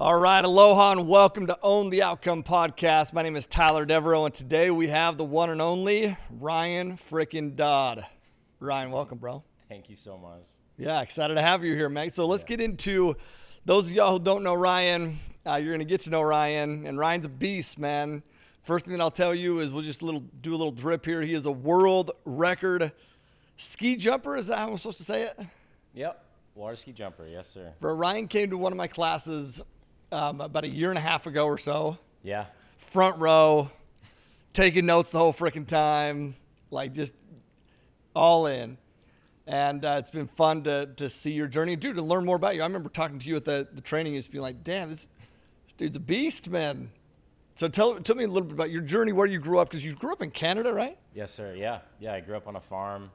All right, aloha and welcome to Own the Outcome podcast. My name is Tyler Devereaux, and today we have the one and only Ryan frickin' Dodd. Ryan, welcome, bro. Thank you so much. Yeah, excited to have you here, mate. So let's get into, those of y'all who don't know Ryan, you're going to get to know Ryan, and Ryan's a beast, man. First thing that I'll tell you is we'll just do a little drip here. He is a world record ski jumper. Is that how I'm supposed to say it? Yep, water ski jumper, yes sir. Bro, Ryan came to one of my classes about a year and a half ago or so. Yeah. Front row, taking notes the whole freaking time, like just all in. And it's been fun to see your journey. Dude, to learn more about you. I remember talking to you at the training and just being like, damn, this dude's a beast, man. So tell me a little bit about your journey, where you grew up, because you grew up in Canada, right? Yes sir, yeah. Yeah, I grew up on a farm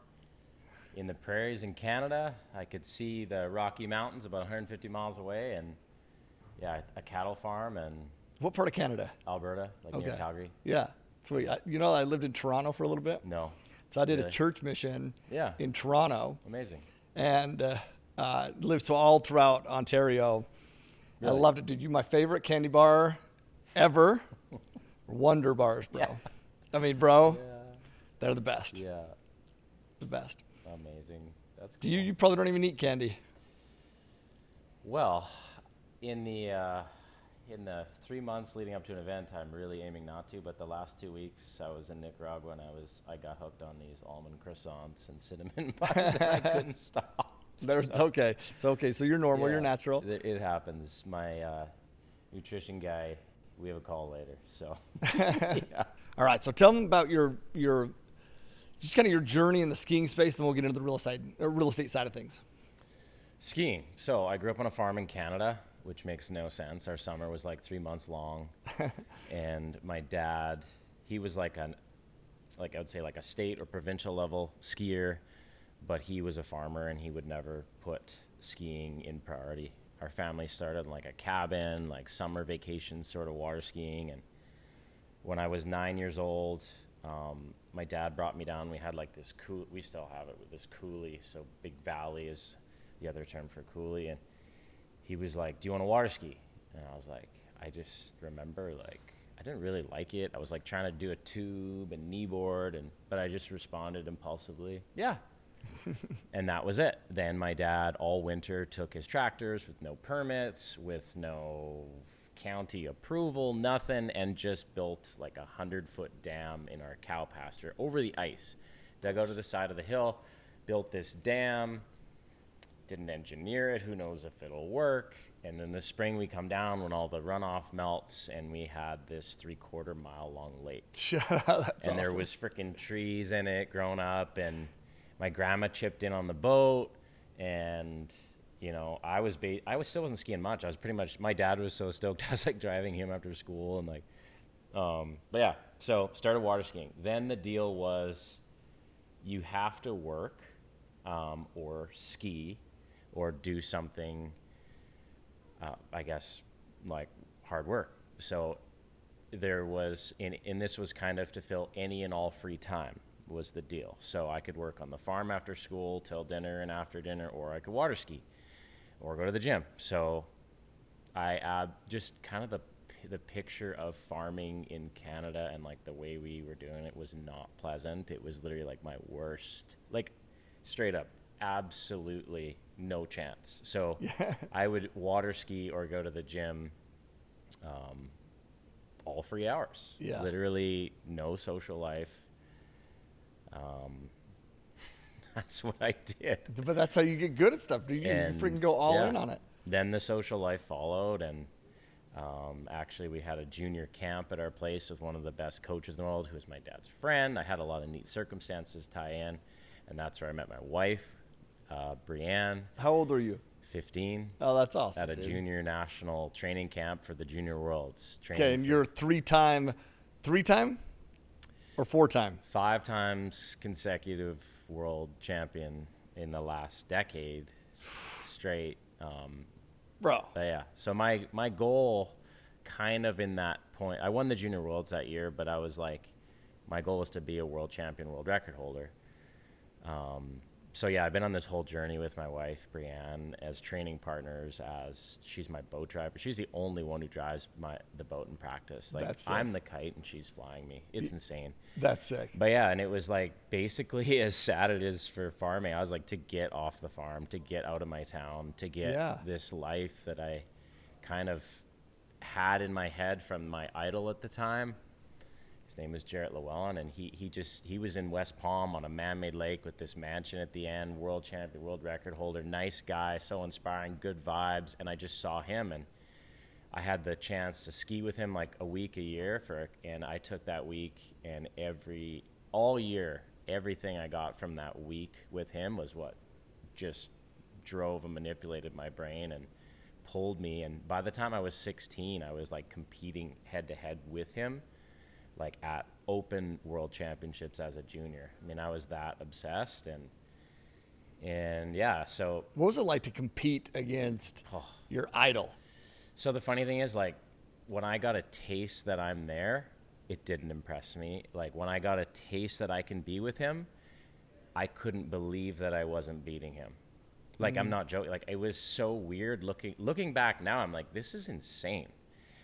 in the prairies in Canada. I could see the Rocky Mountains about 150 miles away, and yeah, a cattle farm and What part of Canada? Alberta, near Calgary. Yeah. Sweet. I lived in Toronto for a little bit. No. So I did Really? a church mission Yeah. in Toronto. Amazing. And lived all throughout Ontario. Really? I loved it, dude. My favorite candy bar ever, Wonder Bars, bro. Yeah. I mean, bro, Yeah. they're the best. Yeah. The best. Amazing. That's cool. Do you probably don't even eat candy. Well, in the 3 months leading up to an event, I'm really aiming not to. But the last 2 weeks, I was in Nicaragua and I got hooked on these almond croissants and cinnamon buns, and I couldn't stop. It's okay. It's okay. So you're normal. Yeah, You're natural. It happens. My nutrition guy, we have a call later. So, yeah. All right. So tell them about your just kind of your journey in the skiing space, then we'll get into the real estate side of things. Skiing. So I grew up on a farm in Canada, which makes no sense. Our summer was like 3 months long. And my dad, he was I would say like a state or provincial level skier, but he was a farmer and he would never put skiing in priority. Our family started in like a cabin, like summer vacation sort of water skiing. And when I was 9 years old, my dad brought me down. We had like this we still have it with this coulee. So big valley is the other term for coulee. And he was like, do you want to water ski? And I was like, I just remember I didn't really like it. I was like trying to do a tube and kneeboard, but I just responded impulsively, yeah. And that was it. Then my dad all winter took his tractors with no permits, with no county approval, nothing, and just built like 100-foot dam in our cow pasture over the ice. Dug out to the side of the hill, built this dam, didn't engineer it, who knows if it'll work. And in the spring we come down when all the runoff melts, and we had this 3/4 mile long lake. That's awesome. There was freaking trees in it growing up, and my grandma chipped in on the boat, and I still wasn't skiing much. I was pretty much, my dad was so stoked. I was like driving him after school and but yeah, so started water skiing. Then the deal was you have to work or ski or do something, I guess, like hard work. So there was, and this was kind of to fill any and all free time was the deal. So I could work on the farm after school till dinner and after dinner, or I could water ski or go to the gym. So I just kind of the picture of farming in Canada and like the way we were doing it was not pleasant. It was literally like my worst, like straight up, absolutely no chance. So yeah. I would water ski or go to the gym all 3 hours. Yeah. Literally no social life. That's what I did. But that's how you get good at stuff. You freaking go all in on it. Then the social life followed, and actually we had a junior camp at our place with one of the best coaches in the world, who was my dad's friend. I had a lot of neat circumstances tie in, and that's where I met my wife, Brianne. How old were you? 15. Oh, that's awesome. At a junior national training camp for the Junior Worlds. Okay, and you're three-time or 4-time? 5 times consecutive world champion in the last decade straight. Bro. But yeah, so my goal kind of in that point, I won the Junior Worlds that year, but I was like, my goal was to be a world champion, world record holder. So yeah, I've been on this whole journey with my wife, Brianne, as training partners, as she's my boat driver. She's the only one who drives the boat in practice. Like, That's sick. I'm the kite and she's flying me. It's insane. That's sick. But yeah, and it was like basically as sad it is for farming. I was like, to get off the farm, to get out of my town, to get this life that I kind of had in my head from my idol at the time. His name is Jarrett Llewellyn, and he was in West Palm on a man-made lake with this mansion at the end, world champion, world record holder, nice guy, so inspiring, good vibes. And I just saw him, and I had the chance to ski with him like a week a year and I took that week, and all year, everything I got from that week with him was what just drove and manipulated my brain and pulled me. And by the time I was 16, I was like competing head to head with him, like at open world championships as a junior. I mean, I was that obsessed, and yeah, so. What was it like to compete against your idol? So the funny thing is, like, when I got a taste that I'm there, it didn't impress me. Like, when I got a taste that I can be with him, I couldn't believe that I wasn't beating him. Like, I'm not joking. Like, it was so weird looking back now. I'm like, this is insane.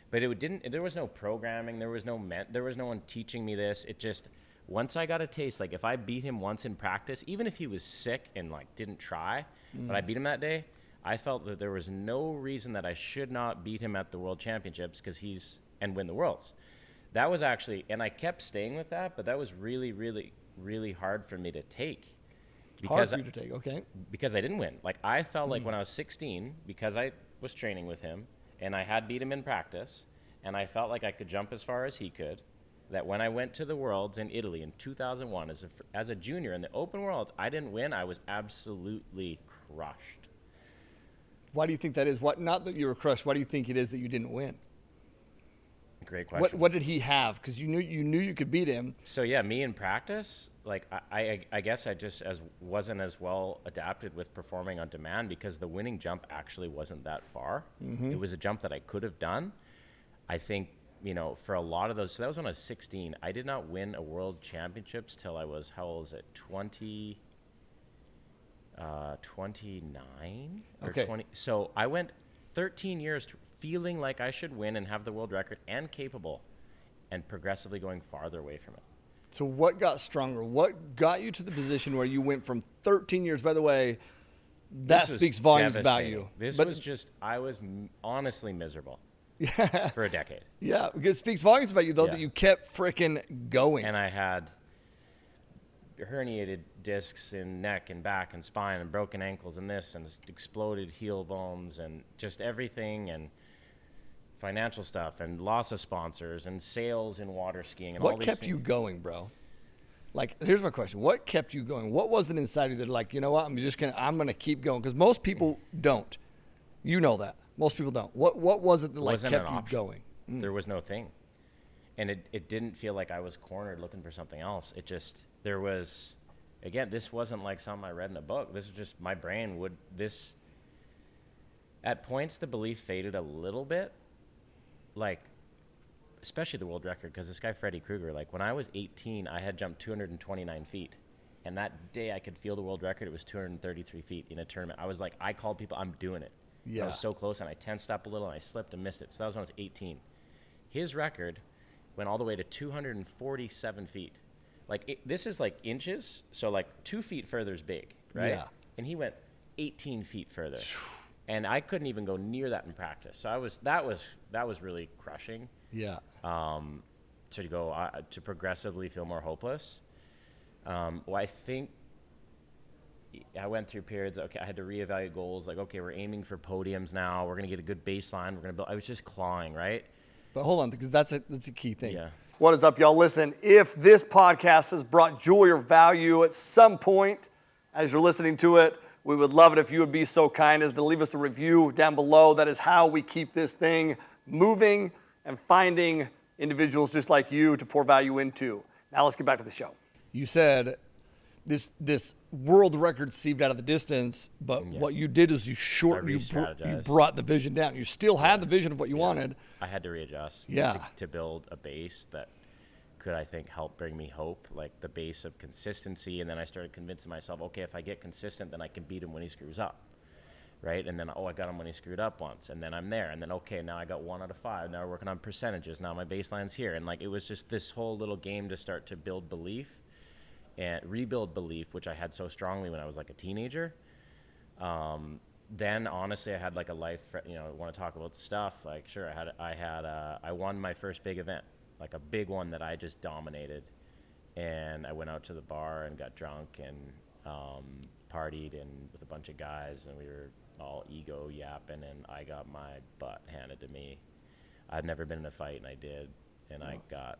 But there was no programming. There was no one teaching me this. It just, once I got a taste, like if I beat him once in practice, even if he was sick and like didn't try, but I beat him that day, I felt that there was no reason that I should not beat him at the world championships and win the worlds. That was actually, and I kept staying with that, but that was really, really, really hard for me to take. Hard for you to take, okay. Because I didn't win. Like, I felt like when I was 16, because I was training with him, and I had beat him in practice, and I felt like I could jump as far as he could, that when I went to the Worlds in Italy in 2001 as a junior in the Open Worlds, I didn't win. I was absolutely crushed. Why do you think that is? Not that you were crushed. Why do you think it is that you didn't win? Great question. What did he have? Because you knew you could beat him. So yeah, me in practice, like I guess I just wasn't as well adapted with performing on demand, because the winning jump actually wasn't that far. It was a jump that I could have done. I think, for a lot of those, so that was when I was 16. I did not win a world championships till I was, how old was it? 29 or okay. 20. So I went 13 years feeling like I should win and have the world record and capable, and progressively going farther away from it. So what got stronger? What got you to the position where you went from 13 years, by the way, that speaks volumes about you. I was honestly miserable for a decade. Yeah, because it speaks volumes about you, though, that you kept freaking going. And I had herniated discs in neck and back and spine and broken ankles and this and exploded heel bones and just everything, and financial stuff and loss of sponsors and sales in water skiing and all these things. What kept you going, bro? Like, here's my question. What kept you going? What was it inside of you that, like, you know what, I'm gonna keep going? Because most people don't. You know that. Most people don't. What was it that kept you going? There was no thing. And it didn't feel like I was cornered looking for something else. It just, there was, again, this wasn't like something I read in a book. This was just my brain at points the belief faded a little bit. Like, especially the world record, because this guy Freddy Krueger, like when I was 18, I had jumped 229 feet, and that day I could feel the world record. It was 233 feet in a tournament. I was like, I called people, I'm doing it. Yeah. I was so close, and I tensed up a little, and I slipped and missed it. So that was when I was 18. His record went all the way to 247 feet. Like, this is like inches, so like 2 feet further is big, right? Yeah. And he went 18 feet further. And I couldn't even go near that in practice. So that was really crushing. Yeah. To progressively feel more hopeless. I think I went through periods. Okay, I had to reevaluate goals. Like, okay, we're aiming for podiums now. We're gonna get a good baseline. We're gonna build. I was just clawing, right? But hold on, because that's a key thing. Yeah. What is up, y'all? Listen, if this podcast has brought joy or value at some point as you're listening to it, we would love it if you would be so kind as to leave us a review down below. That is how we keep this thing moving and finding individuals just like you to pour value into. Now let's get back to the show. You said this world record seeped out of the distance, but what you did is you brought the vision down. You still had the vision of what you wanted. I had to readjust to build a base that could, I think, help bring me hope, like the base of consistency. And then I started convincing myself, okay, if I get consistent, then I can beat him when he screws up. Right. And then, I got him when he screwed up once. And then I'm there. And then, okay, now I got 1 out of 5. Now we're working on percentages. Now my baseline's here. And like, it was just this whole little game to start to build belief and rebuild belief, which I had so strongly when I was like a teenager. Then honestly, I had like a life, want to talk about stuff. Like, sure, I won my first big event, like a big one that I just dominated. And I went out to the bar and got drunk and partied and with a bunch of guys, and we were all ego yapping, and I got my butt handed to me. I'd never been in a fight, and I did, and I got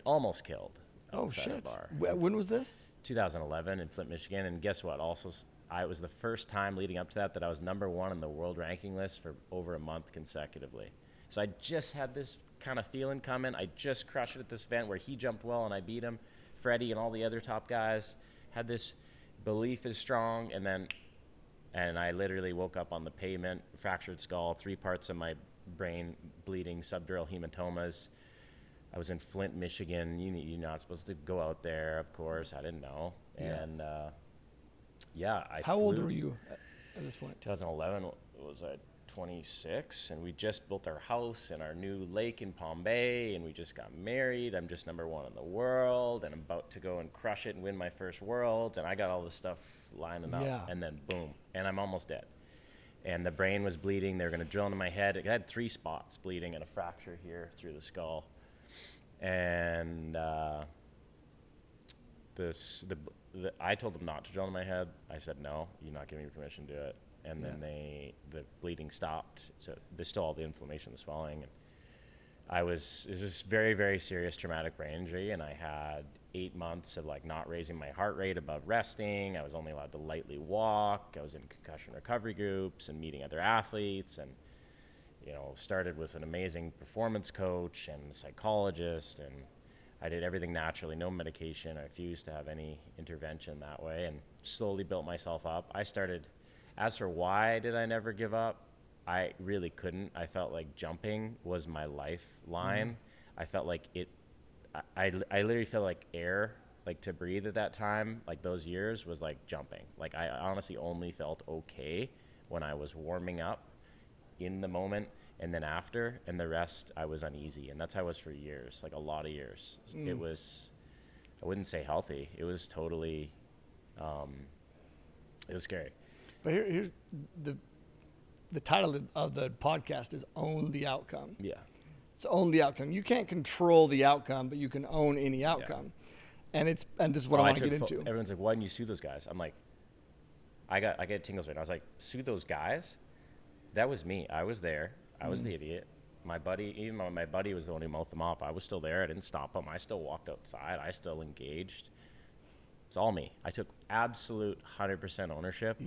almost killed. Oh shit! Bar. When was this? 2011 in Flint, Michigan, and guess what? Also, it was the first time leading up to that I was number 1 on the world ranking list for over a month consecutively. So I just had this kind of feeling coming. I just crushed it at this event where he jumped well and I beat him. Freddie and all the other top guys had this belief is strong, and I literally woke up on the pavement, fractured skull, 3 parts of my brain bleeding, subdural hematomas. I was in Flint, Michigan. You're not supposed to go out there, of course. I didn't know. Yeah. And How old were you at this point? 2011 was I 26, and we just built our house and our new lake in Palm Bay, and we just got married. I'm just number 1 in the world, and I'm about to go and crush it and win my first world, and I got all this stuff lining up, and then boom, and I'm almost dead. And the brain was bleeding. They were going to drill into my head. It had 3 spots bleeding and a fracture here through the skull. And I told them not to drill into my head. I said, no, you're not giving me permission to do it. And then the bleeding stopped. So there's still all the inflammation, the swelling. And it was this very, very serious traumatic brain injury. And I had 8 months of like not raising my heart rate above resting. I was only allowed to lightly walk. I was in concussion recovery groups and meeting other athletes, and started with an amazing performance coach and a psychologist, and I did everything naturally, no medication. I refused to have any intervention that way, and slowly built myself up. As for why did I never give up, I really couldn't. I felt like jumping was my lifeline. I felt like I literally felt like air, like to breathe at that time, like those years was like jumping. Like I honestly only felt okay when I was warming up in the moment, and then after, and the rest I was uneasy. And that's how I was for years, like a lot of years. It was, I wouldn't say healthy. It was totally, it was scary. But here's the title of the podcast is Own the Outcome. Yeah. So own the outcome. You can't control the outcome, but you can own any outcome. Yeah. And this is what I want to get into. Everyone's like, why didn't you sue those guys? I'm like, I get tingles right now. I was like, sue those guys? That was me. I was there. I was the idiot. My buddy, even though my buddy was the one who mouthed them off, I was still there. I didn't stop them. I still walked outside. I still engaged. It's all me. I took absolute 100% ownership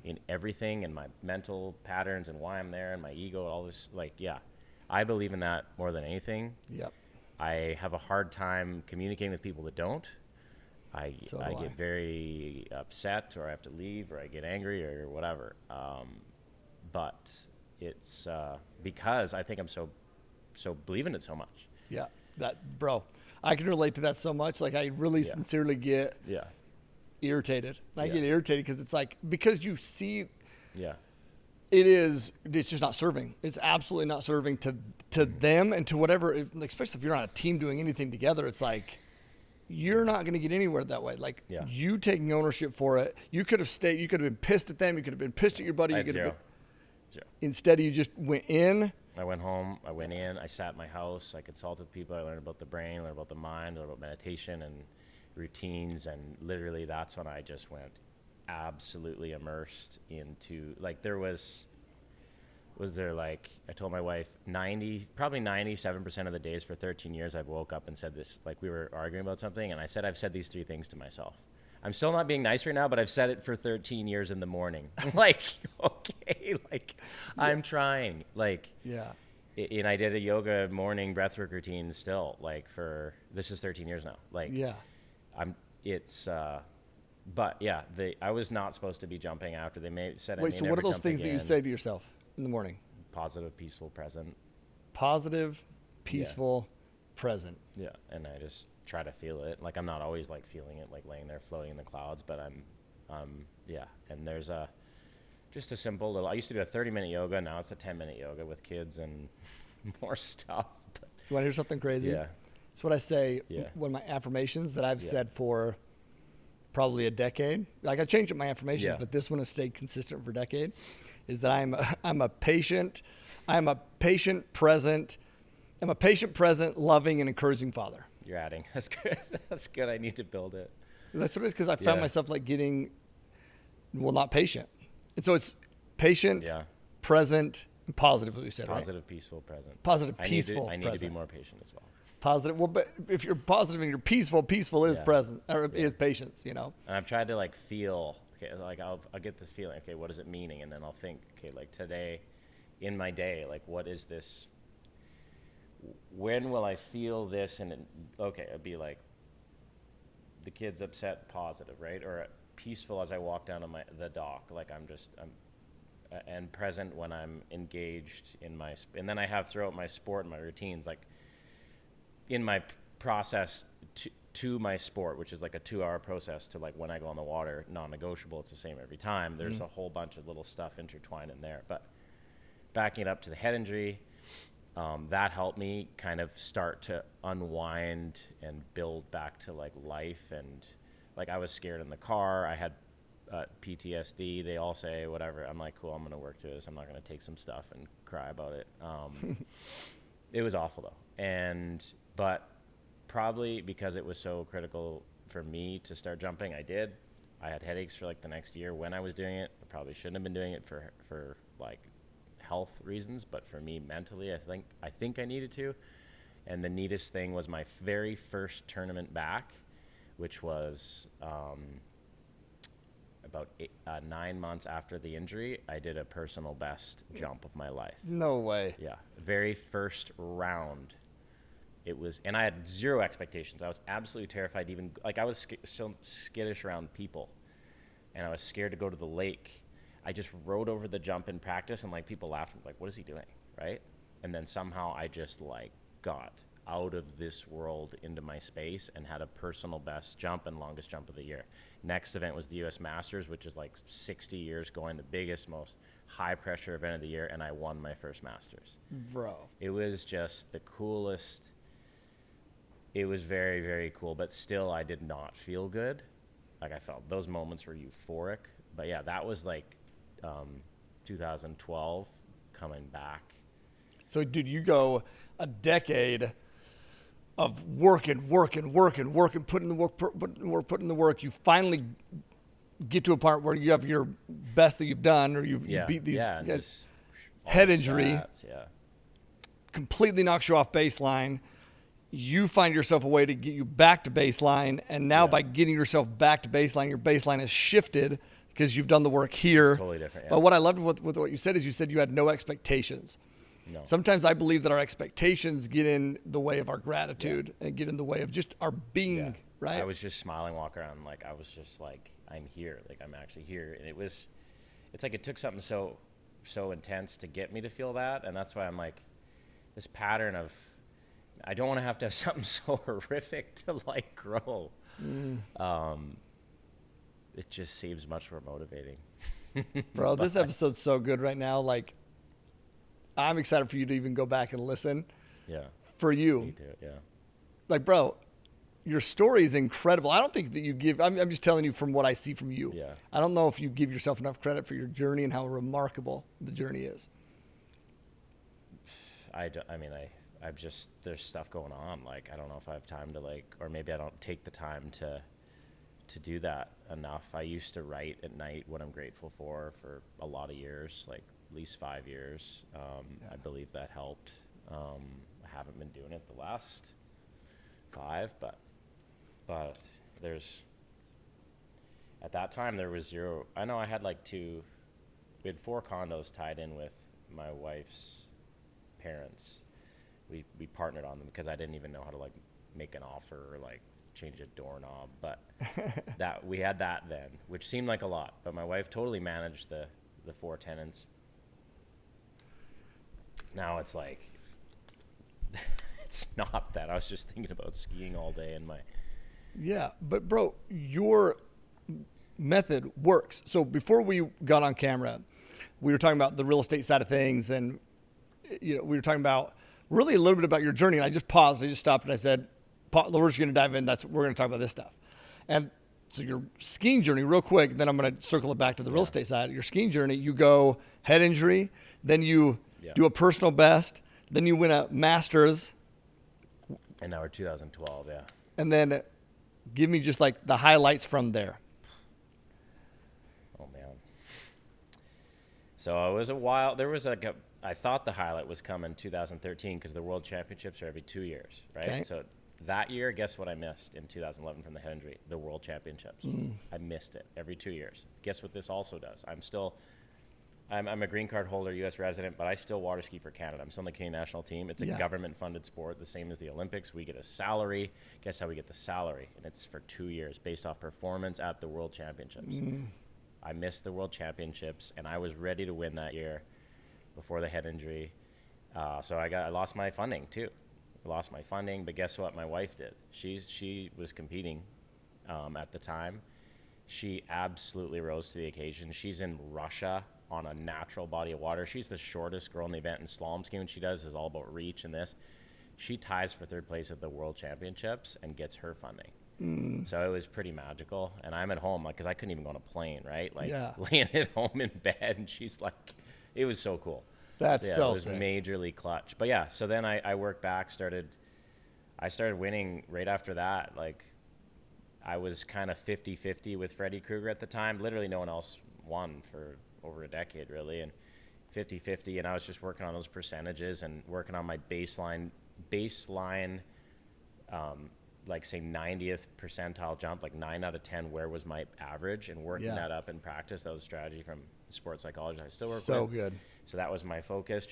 in everything, and my mental patterns and why I'm there and my ego, all this. Like, yeah, I believe in that more than anything. Yep. I have a hard time communicating with people that don't. I get very upset, or I have to leave, or I get angry, or whatever. But it's because I think I'm so believe in it so much. Yeah, bro, I can relate to that so much. Like I really sincerely get irritated. And I get irritated because it's like, because you see, it's just not serving. It's absolutely not serving to them and to whatever, especially if you're on a team doing anything together. It's like, you're not going to get anywhere that way. Like you taking ownership for it. You could have stayed. You could have been pissed at them. You could have been pissed at your buddy. You could have been. Instead, you just went in. I went home. I went in. I sat in my house. I consulted people. I learned about the brain, learned about the mind, learned about meditation and routines. And literally, that's when I just went absolutely immersed into, like, there was there, like, I told my wife, probably 97% of the days for 13 years, I've woke up and said this, like, we were arguing about something, and I said, I've said these 3 things to myself. I'm still not being nice right now, but I've said it for 13 years in the morning. Like, okay, like, I'm trying. Like, and I did a yoga morning breathwork routine still, like, this is 13 years now. Like, but yeah, I was not supposed to be jumping after they said. Wait, so what are those things that you say to yourself in the morning? Positive, peaceful, present. Positive, peaceful, present. Yeah, and I just try to feel it. Like I'm not always like feeling it, like laying there floating in the clouds, but yeah. And there's just a simple little, I used to do a 30-minute yoga. Now it's a 10-minute yoga with kids and more stuff. But You want to hear something crazy? yeah. It's what I say, Yeah. one of my affirmations that I've Yeah. said for probably a decade. Like I changed up my affirmations, Yeah. but this one has stayed consistent for a decade, is that I'm a patient, present, loving and encouraging father. You're adding. That's good. That's good. I need to build it. That's what it is, because I found Yeah. myself like getting, well, not patient. And so it's patient, Yeah. present, and positive, what you said, right? Positive, peaceful, present. Positive, peaceful, I need to be present. more patient as well. Positive. Well, but if you're positive and you're peaceful is Yeah. present, or Yeah. is patience, you know? And I've tried to like feel, okay, like I'll get this feeling, okay, what is it meaning? And then I'll think, okay, like today in my day, like what is this? When will I feel this? And okay, it'd be like the kid's upset, positive, right? Or peaceful as I walk down to the dock, like I'm and present when I'm engaged in and then I have throughout my sport and my routines, like in my process to my sport, which is like a 2-hour process to like when I go on the water, non-negotiable, it's the same every time. There's a whole bunch of little stuff intertwined in there. But backing it up to the head injury, that helped me kind of start to unwind and build back to like life. And like I was scared in the car. I had PTSD. They all say whatever. I'm like, cool, I'm going to work through this. I'm not going to take some stuff and cry about it. It was awful though. But probably because it was so critical for me to start jumping, I did. I had headaches for like the next year when I was doing it. I probably shouldn't have been doing it for like health reasons, but for me mentally, I think I needed to. And the neatest thing was my very first tournament back, which was about 9 months after the injury. I did a personal best jump of my life. No way. Yeah, very first round. It was, and I had zero expectations. I was absolutely terrified. Even like I was so skittish around people, and I was scared to go to the lake. I just rode over the jump in practice, and like people laughed, like, "What is he doing?" Right? And then somehow I just like got out of this world into my space and had a personal best jump and longest jump of the year. Next event was the U.S. Masters, which is like 60 years going, the biggest, most high pressure event of the year, and I won my first Masters. Bro. It was just the coolest. It was very, very cool, but still I did not feel good. Like I felt those moments were euphoric. But yeah, that was like 2012 coming back. So did you go a decade of working, putting the work. You finally get to a part where you have your best that you've done, or you beat these guys. Head injury, yeah, completely knocks you off baseline. You find yourself a way to get you back to baseline, and now by getting yourself back to baseline, your baseline has shifted because you've done the work here. It's totally different. Yeah. But what I loved with what you said is you said you had no expectations. No. Sometimes I believe that our expectations get in the way of our gratitude and get in the way of just our being, right? I was just smiling, walking around, like I was just like, I'm here, like I'm actually here. And it's like it took something so intense to get me to feel that. And that's why I'm like, this pattern of, I don't want to have something so horrific to like grow. It just seems much more motivating. Bro, this episode's so good right now. Like, I'm excited for you to even go back and listen. Yeah. For you. Me too, yeah. Like, bro, your story is incredible. I don't think that you give, I'm just telling you from what I see from you. Yeah. I don't know if you give yourself enough credit for your journey and how remarkable the journey is. I've just, there's stuff going on. Like, I don't know if I have time to like, or maybe I don't take the time to do that enough. I used to write at night what I'm grateful for a lot of years, like at least 5 years. I believe that helped. I haven't been doing it the last 5, but at that time there was zero. I know I had like we had 4 condos tied in with my wife's parents. We partnered on them because I didn't even know how to like make an offer or like change a doorknob, but that we had that then, which seemed like a lot, but my wife totally managed the 4 tenants. Now it's like It's not that. I was just thinking about skiing all day in my. Yeah, but bro, your method works. So before we got on camera, we were talking about the real estate side of things, and we were talking about really a little bit about your journey. And I just paused. I just stopped and I said, "We're just going to dive in. We're going to talk about this stuff." And so your skiing journey, real quick. Then I'm going to circle it back to the real estate side. Your skiing journey, you go head injury, then you do a personal best, then you win a Masters, and now we're 2012. Yeah. And then give me just like the highlights from there. Oh man. So it was a while. There was like I thought the highlight was coming 2013 because the World Championships are every 2 years, right? Okay. So that year, guess what I missed in 2011 from the head injury? The World Championships. I missed it every 2 years. Guess what this also does? I'm a green card holder, U.S. resident, but I still water ski for Canada. I'm still on the Canadian national team. It's a government-funded sport, the same as the Olympics. We get a salary. Guess how we get the salary? And it's for 2 years based off performance at the World Championships. I missed the World Championships, and I was ready to win that year before the head injury. So I lost my funding, too. I lost my funding, but guess what my wife did? She was competing at the time. She absolutely rose to the occasion. She's in Russia on a natural body of water. She's the shortest girl in the event, and slalom skiing, what she does is all about reach and this. She ties for third place at the World Championships and gets her funding. So it was pretty magical. And I'm at home, like, because I couldn't even go on a plane, right? Like, laying at home in bed, and she's like, it was so cool. That's it was sick. Majorly clutch. But yeah, so then I worked back, I started winning right after that. Like, I was kind of 50-50 with Freddie Krueger at the time. Literally no one else won for over a decade, really, and 50-50, and I was just working on those percentages and working on my baseline, like say 90th percentile jump, like 9 out of 10, where was my average, and working that up in practice. That was a strategy from sports psychology I still work with. So good. So that was my focus.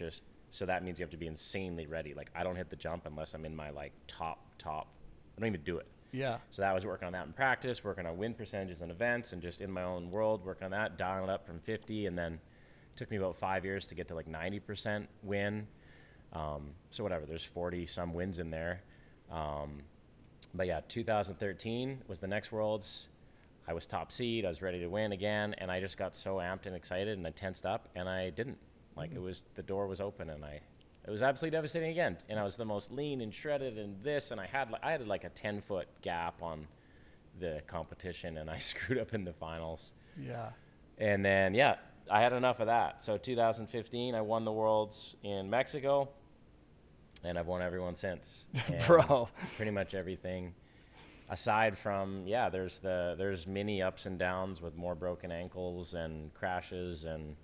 So that means you have to be insanely ready. Like, I don't hit the jump unless I'm in my like top. I don't even do it. Yeah. So that was working on that in practice, working on win percentages and events, and just in my own world, working on that, dialing it up from 50, and then it took me about 5 years to get to like 90% win. So whatever, there's 40 some wins in there. But yeah, 2013 was the next Worlds. I was top seed. I was ready to win again, and I just got so amped and excited, and I tensed up, and I didn't. Like, the door was open, and it was absolutely devastating again. And I was the most lean and shredded and this, and I had like a 10-foot gap on the competition, and I screwed up in the finals. Yeah. And then, I had enough of that. So 2015, I won the Worlds in Mexico, and I've won everyone since. Bro. Pretty much everything. Aside from, there's many ups and downs with more broken ankles and crashes, and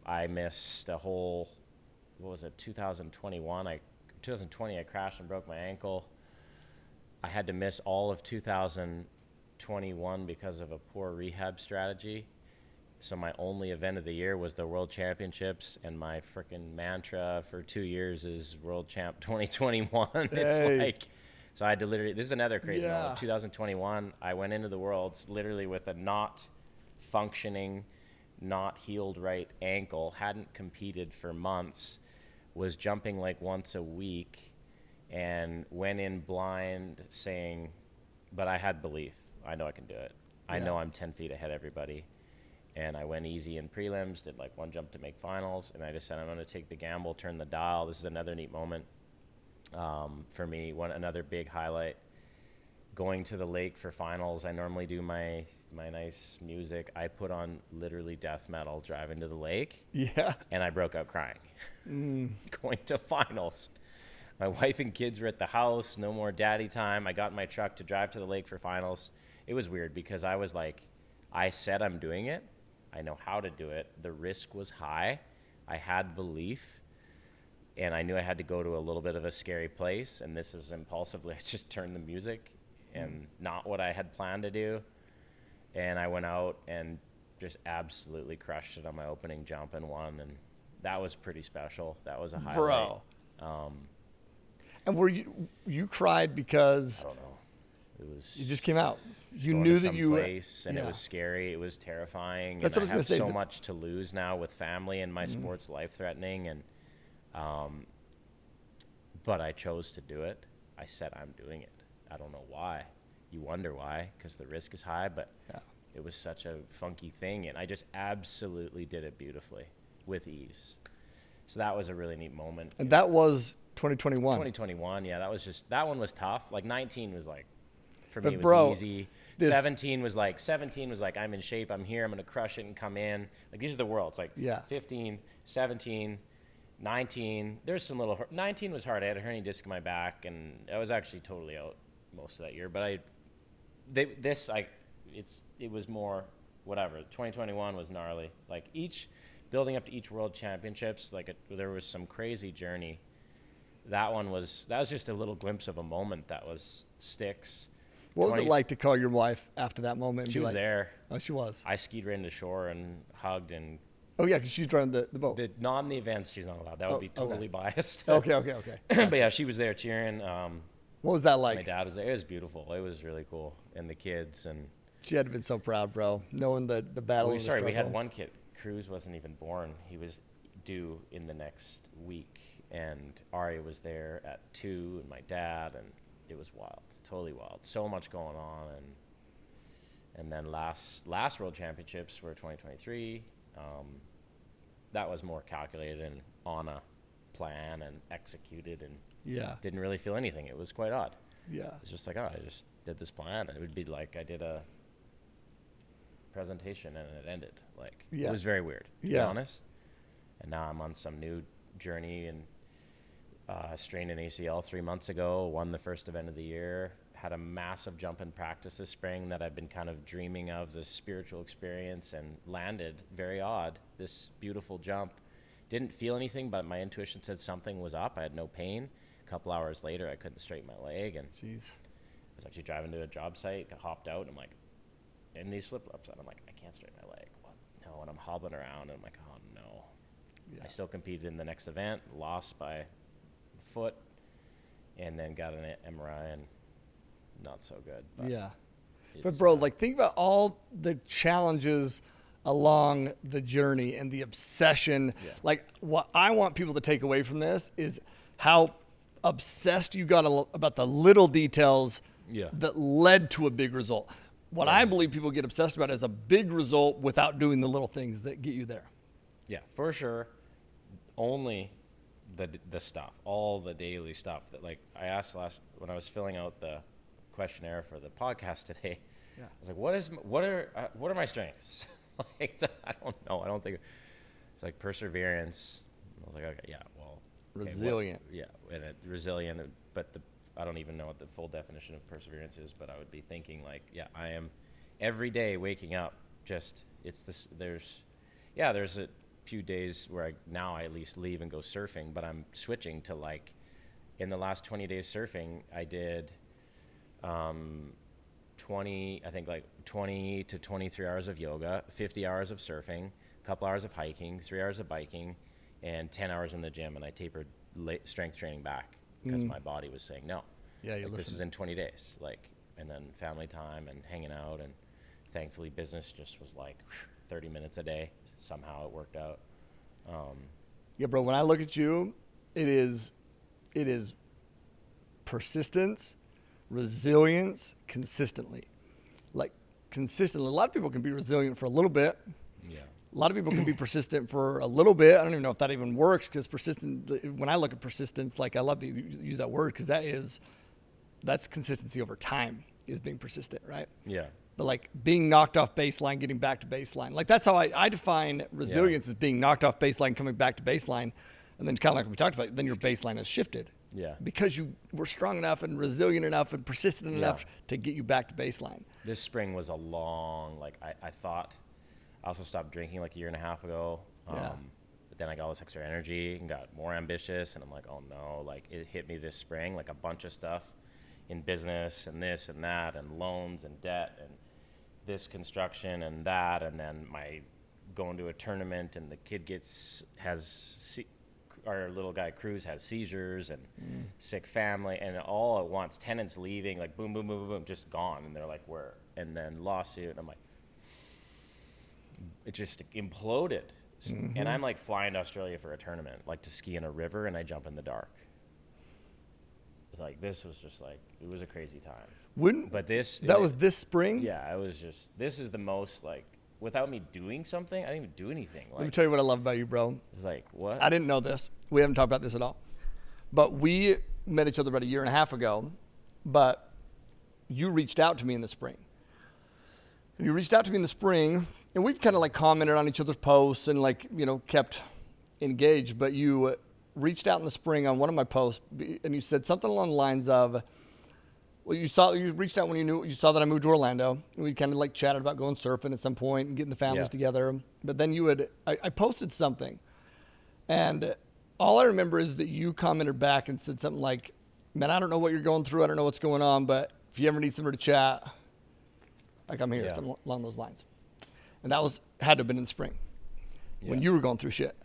I missed a whole, 2021? 2020, I crashed and broke my ankle. I had to miss all of 2021 because of a poor rehab strategy. So my only event of the year was the World Championships, and my freaking mantra for 2 years is World Champ 2021. It's like, so I had to literally, this is another crazy one. 2021, I went into the Worlds literally with a not functioning, not healed right ankle, hadn't competed for months, was jumping like once a week, and went in blind saying, but I had belief. I know I can do it. I know I'm 10 feet ahead of everybody. And I went easy in prelims, did like one jump to make finals, and I just said, I'm going to take the gamble, turn the dial. This is another neat moment for me. Another big highlight, going to the lake for finals. I normally do my nice music. I put on literally death metal driving to the lake. Yeah. And I broke out crying. Going to finals. My wife and kids were at the house. No more daddy time. I got in my truck to drive to the lake for finals. It was weird because I was like, I said I'm doing it. I know how to do it. The risk was high. I had belief. And I knew I had to go to a little bit of a scary place. And this is impulsively, I just turned the music and not what I had planned to do. And I went out and just absolutely crushed it on my opening jump and won. And that was pretty special. That was a highlight. Bro. And were you cried because I don't know. It was, you just came out. You going knew to that some you place, and it was scary. It was terrifying. That's and what I was gonna say. have so much to lose now with family, and my sport's life threatening. And but I chose to do it. I said, I'm doing it. I don't know why. You wonder why, because the risk is high, but it was such a funky thing, and I just absolutely did it beautifully with ease. So that was a really neat moment. And that was 2021. 2021, yeah. That one was tough. Like 19 was like, for But me, it was bro, easy. 17 was like, I'm in shape, I'm here, I'm going to crush it and come in. Like, these are the worlds. Like, 15, 17, 19. There's some 19 was hard. I had a herniated disc in my back, and I was actually totally out most of that year. But it was more whatever. 2021 was gnarly. Like, building up to each world championships, there was some crazy journey. That was just a little glimpse of a moment that was sticks. What was it like to call your wife after that moment? And she be was like, there. Oh, she was. I skied right into shore and hugged and. Oh yeah, because she's driving the boat. Not in the events, she's not allowed. That would be totally biased. Okay. Gotcha. But yeah, she was there cheering. What was that like? My dad was there. It was beautiful. It was really cool, and the kids and. She had been so proud, bro, knowing the battle. We had one kid. Cruz wasn't even born. He was due in the next week, and Ari was there at 2, and my dad, and it was wild, totally wild. So much going on, and then last World Championships were 2023. That was more calculated and on a plan and executed, and didn't really feel anything. It was quite odd. Yeah, it's just like, I just did this plan, and it would be like I did a presentation and it ended. Like, it was very weird, to be honest. And now I'm on some new journey, and strained an ACL 3 months ago, won the first event of the year, had a massive jump in practice this spring that I've been kind of dreaming of, this spiritual experience, and landed very odd, this beautiful jump. Didn't feel anything, but my intuition said something was up. I had no pain. A couple hours later, I couldn't straighten my leg, and I was actually driving to a job site, I hopped out, and I'm like, in these flip-flops, and I'm like, I can't straighten my leg. What? No, and I'm hobbling around, and I'm like, oh no. I still competed in the next event, lost by a foot, and then got an MRI, and not so good. But but bro, like, think about all the challenges along the journey and the obsession. Like, what I want people to take away from this is how obsessed you got about the little details that led to a big result. What I believe people get obsessed about is a big result without doing the little things that get you there. Yeah, for sure. Only the stuff, all the daily stuff that, like, I asked when I was filling out the questionnaire for the podcast today. I was like, what are my strengths? Like, I don't know. I don't think it's like perseverance. I was like, okay, resilient. Resilient, but I don't even know what the full definition of perseverance is, but I would be thinking like, I am every day waking up. There's a few days where I at least leave and go surfing, but I'm switching to, like, in the last 20 days surfing, I did 20 to 23 hours of yoga, 50 hours of surfing, a couple hours of hiking, 3 hours of biking, and 10 hours in the gym, and I tapered strength training back because my body was saying no. This is in 20 days, and then family time and hanging out, and thankfully business just was like 30 minutes a day. Somehow it worked out. Bro, when I look at you, it is persistence, resilience, consistently. Like, consistently. A lot of people can be resilient for a little bit. A lot of people can be persistent for a little bit. I don't even know if that even works, because when I look at persistence, like, I love to use that word, because that's consistency over time, is being persistent, right? Yeah. But, like, being knocked off baseline, getting back to baseline. Like, that's how I define resilience, as being knocked off baseline, coming back to baseline. And then, kind of like we talked about, then your baseline has shifted. Yeah. Because you were strong enough and resilient enough and persistent enough to get you back to baseline. This spring was a long, I thought, I also stopped drinking like a year and a half ago. But then I got all this extra energy and got more ambitious, and I'm like, oh no, like, it hit me this spring, like a bunch of stuff in business and this and that and loans and debt and this construction and that, and then my going to a tournament, and the kid our little guy Cruz has seizures and sick family, and all at once, tenants leaving, like boom, boom, boom, boom, boom, just gone, and they're like, where? And then lawsuit, and I'm like, it just imploded. And I'm like flying to Australia for a tournament, like to ski in a river, and I jump in the dark. like this was just like, it was a crazy time. But that was this spring? Yeah, I was just, this is the most like, without me doing something, I didn't even do anything. Like, Let me tell you what I love about you, bro. it's like, what? I didn't know this. We haven't talked about this at all. But we met each other about a year and a half ago. But you reached out to me in the spring. And you reached out to me in the spring, and we've kind of like commented on each other's posts and like, you know, kept engaged. But you reached out in the spring on one of my posts, and you said something along the lines of, well, you reached out when you saw that I moved to Orlando. We kind of like chatted about going surfing at some point and getting the families together. But then I posted something, and all I remember is that you commented back and said something like, man, I don't know what you're going through. I don't know what's going on, but if you ever need somebody to chat, like I'm here, something along those lines. And that had to have been in the spring when you were going through shit.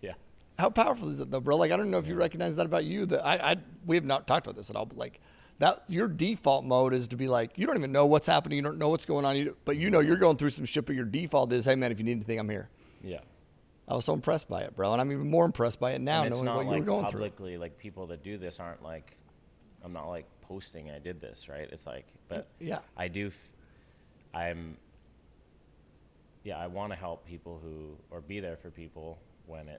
Yeah. How powerful is it though, bro? Like, I don't know if you recognize that about you, that we have not talked about this at all, but like that, your default mode is to be like, you don't even know what's happening. You don't know what's going on. But you know, you're going through some shit, but your default is, hey man, if you need anything, I'm here. Yeah. I was so impressed by it, bro. And I'm even more impressed by it now, knowing what you were going through. Publicly, like people that do this aren't like, I'm not like posting I did this, right? It's like, but yeah, I do, I want to help people or be there for people when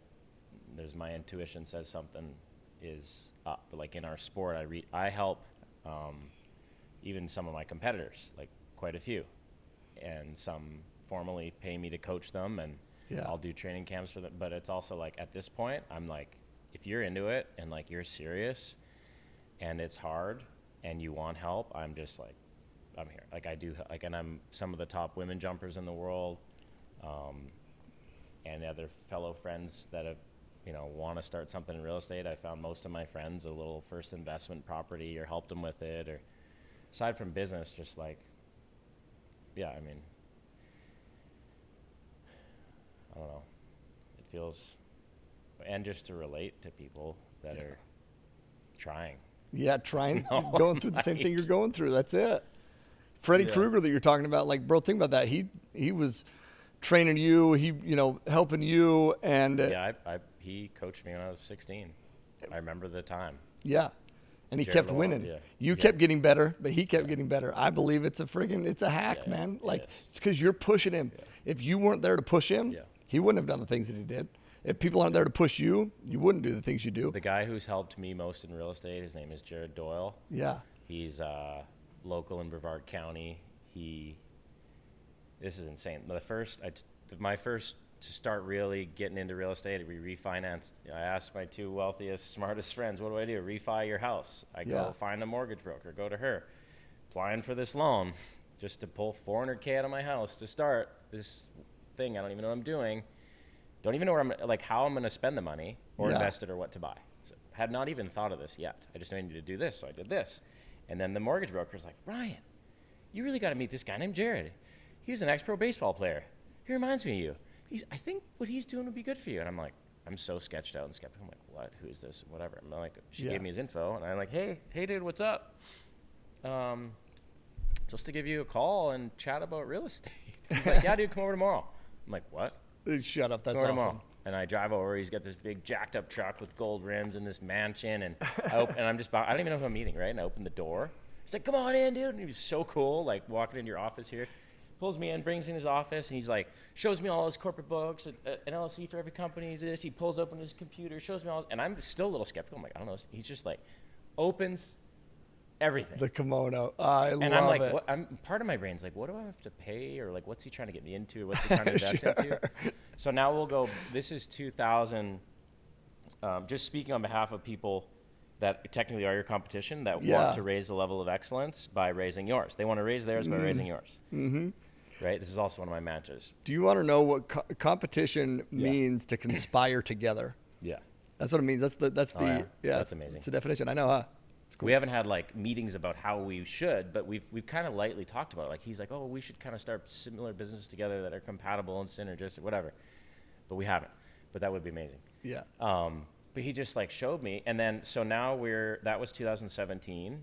there's my intuition says something is up. But like in our sport, I help even some of my competitors, like quite a few, and some formally pay me to coach them, and I'll do training camps for them. But it's also like at this point, I'm like, if you're into it and like you're serious and it's hard and you want help, I'm just like, I'm here. Like I do, like, and I'm some of the top women jumpers in the world, and other fellow friends that have, you know, want to start something in real estate. I found most of my friends a little first investment property or helped them with it, or aside from business, just like, I mean, I don't know. It feels, and just to relate to people that are trying. Yeah, going through the same thing you're going through. That's it. Freddy Krueger that you're talking about, like, bro, think about that. He was training you, helping you, and he coached me when I was 16. I remember the time. Yeah. And he kept winning. Yeah. You kept getting better, but he kept getting better. I believe it's a hack, man. Like, it's because you're pushing him. Yeah. If you weren't there to push him, he wouldn't have done the things that he did. If people aren't there to push you, you wouldn't do the things you do. The guy who's helped me most in real estate, his name is Jared Doyle. Yeah. He's local in Brevard County. This is insane. My first to start really getting into real estate, we refinanced. I asked my two wealthiest, smartest friends, what do I do? Refi your house. I go find a mortgage broker, go to her. Applying for this loan just to pull $400K out of my house to start this thing. I don't even know what I'm doing. Don't even know how I'm going to spend the money or invest it or what to buy. So, had not even thought of this yet. I just knew I needed to do this, so I did this. And then the mortgage broker's like, Ryan, you really got to meet this guy named Jared. He was an ex-pro baseball player. He reminds me of you. I think what he's doing would be good for you. And I'm like, I'm so sketched out and skeptical. I'm like, what? Who is this? Whatever. I'm like, she gave me his info, and I'm like, hey, dude, what's up? Just to give you a call and chat about real estate. He's like, yeah, dude, come over tomorrow. I'm like, what? Shut up. That's awesome. Tomorrow. And I drive over. He's got this big jacked up truck with gold rims and this mansion. And I don't even know who I'm meeting, right? And I open the door. He's like, come on in, dude. And he was so cool, like walking into your office here. Pulls me in, brings me in his office, and he's like, shows me all his corporate books, an LLC for every company, this. He pulls open his computer, shows me all, and I'm still a little skeptical. I'm like, I don't know. He's just like, opens everything. The kimono. I love it. And I'm like, part of my brain's like, what do I have to pay? Or like, what's he trying to get me into? What's he trying to invest into? So now we'll go, this is 2000, just speaking on behalf of people that technically are your competition that want to raise the level of excellence by raising yours. They want to raise theirs by raising yours. Mm-hmm. Right? This is also one of my mantras. Do you want to know what competition means to conspire together? Yeah. That's what it means. That's that's amazing. It's the definition. I know, huh? It's cool. We haven't had like meetings about how we should, but we've kind of lightly talked about it. Like he's like, oh, we should kind of start similar businesses together that are compatible and synergistic, whatever. But we haven't. But that would be amazing. Yeah. But he just like showed me, and then so now that was 2017.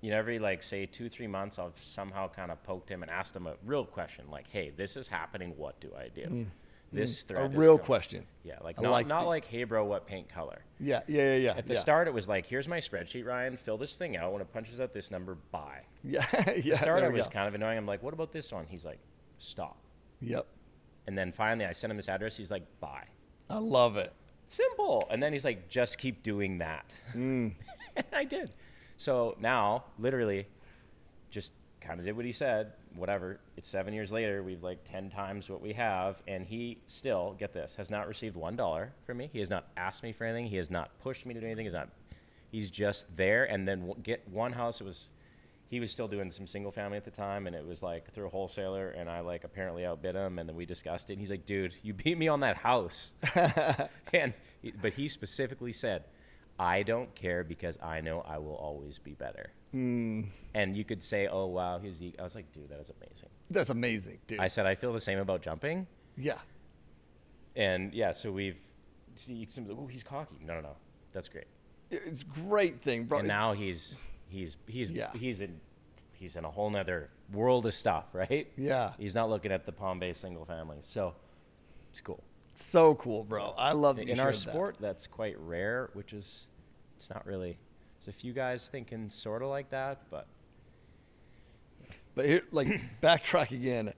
Every like say 2-3 months, I've somehow kind of poked him and asked him a real question like, hey, this is happening. What do I do? This A thread is real coming. question. Yeah, like I not, like not the- like, hey, bro, what paint color? Yeah. At the start, it was like, here's my spreadsheet, Ryan. Fill this thing out. When it punches out this number, buy. Yeah. The start, there I we was go. kind of annoying. I'm like, what about this one? He's like, stop. Yep. And then finally, I sent him this address. He's like, buy. I love it. Simple. And then he's like, just keep doing that. And I did. So now, literally, just kind of did what he said. Whatever. It's 7 years later. We've like 10 times what we have. And he still, get this, has not received $1 from me. He has not asked me for anything. He has not pushed me to do anything. He's just there. And then get one house. He was still doing some single family at the time, and it was like through a wholesaler, and I like apparently outbid him, and then we discussed it. And he's like, dude, you beat me on that house. But he specifically said, I don't care because I know I will always be better. And you could say, oh, wow, I was like, dude, that is amazing. That's amazing, dude. I said, I feel the same about jumping. Yeah. And yeah, so oh, he's cocky. No. That's great. It's a great thing, bro. And now he's in a whole nother world of stuff, right? Yeah. He's not looking at the Palm Bay single family. So it's cool. So cool, bro. I love that you In our shared that. sport, that's quite rare, it's not really. There's a few guys thinking sort of like that, but. But here, like, backtrack again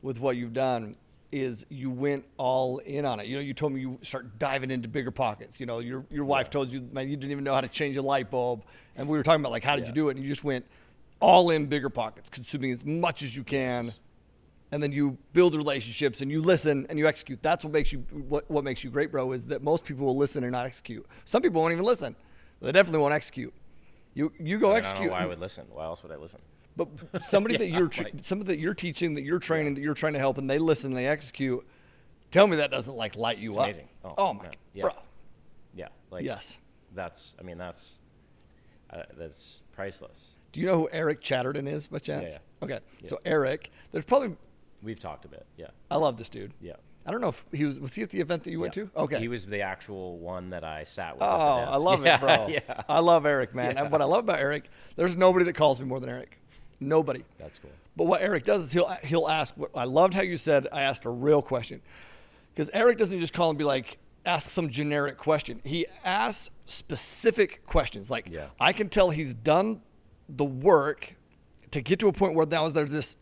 with what you've done is you went all in on it. You know, you told me you start diving into bigger pockets. You know, your wife told you, man, you didn't even know how to change a light bulb. And we were talking about, like, how did you do it? And you just went all in bigger pockets, consuming as much as you can. And then you build relationships and you listen and you execute. That's what makes you, what makes you great, bro, is that most people will listen and not execute. Some people won't even listen. They definitely won't execute. You go execute. I don't know why I would listen. Why else would I listen? But somebody that somebody that you're teaching, that you're training, that you're trying to help, and they listen, and they execute. Tell me that doesn't like light you It's up. amazing. Oh my, yeah. bro. Yeah. Like Yes. That's priceless. Do you know who Eric Chatterton is, by chance? Yeah. Okay. Yeah. So Eric, there's probably. We've talked a bit. Yeah. I love this dude. Yeah. I don't know if he was he at the event that you went to? Okay. He was the actual one that I sat with. Oh, at the I desk. love it, bro. Yeah. I love Eric, man. Yeah. And what I love about Eric, there's nobody that calls me more than Eric. Nobody. That's cool. But what Eric does is he'll ask. I loved how you said I asked a real question, because Eric doesn't just call and be like ask some generic question. He asks specific questions. Like I can tell he's done the work to get to a point where now there's this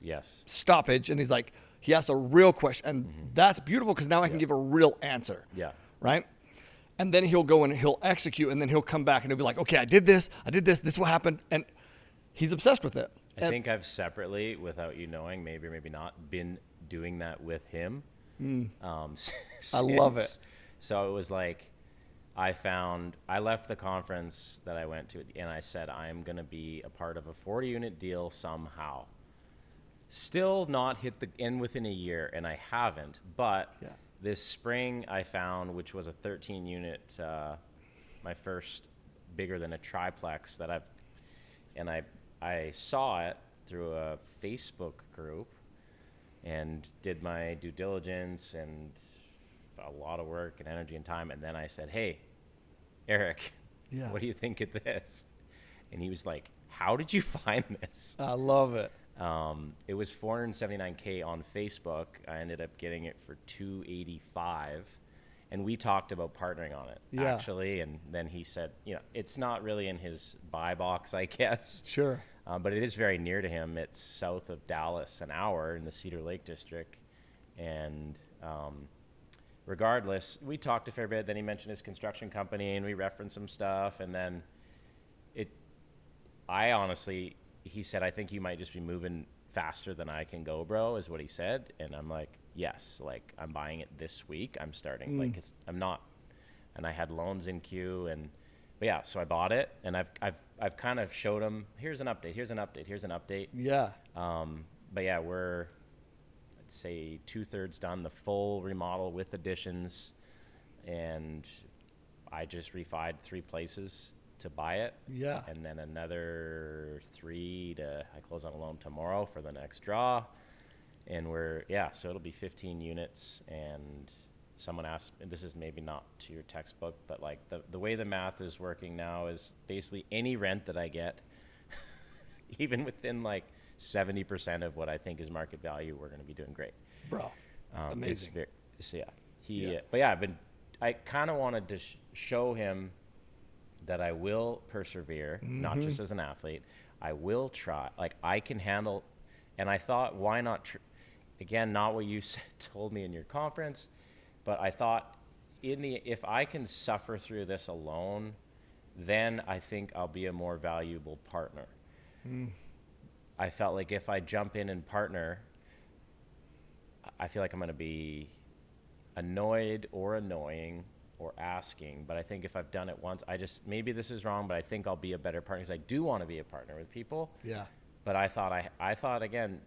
stoppage, and he's like he asked a real question, and that's beautiful because now I can give a real answer. Yeah. Right. And then he'll go and he'll execute, and then he'll come back and he'll be like, okay, I did this, this is what happened, and he's obsessed with it. I think I've separately, without you knowing, maybe or maybe not, been doing that with him. I love it. So it was like I left the conference that I went to, and I said, I'm going to be a part of a 40-unit deal somehow. Still not hit the end within a year, and I haven't. But this spring I found, which was a 13-unit, my first bigger than a triplex that I saw it through a Facebook group and did my due diligence and a lot of work and energy and time. And then I said, hey, Eric, what do you think of this? And he was like, how did you find this? I love it. It was $479K on Facebook. I ended up getting it for $285. And we talked about partnering on it, actually. And then he said, it's not really in his buy box, I guess. Sure. But it is very near to him. It's south of Dallas, an hour in the Cedar Lake district. And regardless, we talked a fair bit. Then he mentioned his construction company, and we referenced some stuff. And then he said, I think you might just be moving faster than I can go, bro, is what he said. And I'm like, yes, like I'm buying it this week. I'm starting, I'm not. And I had loans in queue, but yeah, so I bought it, and I've kind of showed him, here's an update. Yeah. But yeah, we're, I'd say 2/3 done, the full remodel with additions, and I just refied 3 places to buy it. Yeah. And then another 3 I close on a loan tomorrow for the next draw. And so it'll be 15 units. And someone asked, and this is maybe not to your textbook, but like the way the math is working now is basically any rent that I get, even within like 70% of what I think is market value, we're going to be doing great. Bro, amazing. So but yeah, I kind of wanted to show him that I will persevere, not just as an athlete. I will try. Like, I can handle, and I thought, why not, again, not what you told me in your conference, but I thought if I can suffer through this alone, then I think I'll be a more valuable partner. I felt like if I jump in and partner, I feel like I'm going to be annoyed or annoying or asking. But I think if I've done it once, maybe this is wrong, but I think I'll be a better partner because I do want to be a partner with people. Yeah. But I thought again,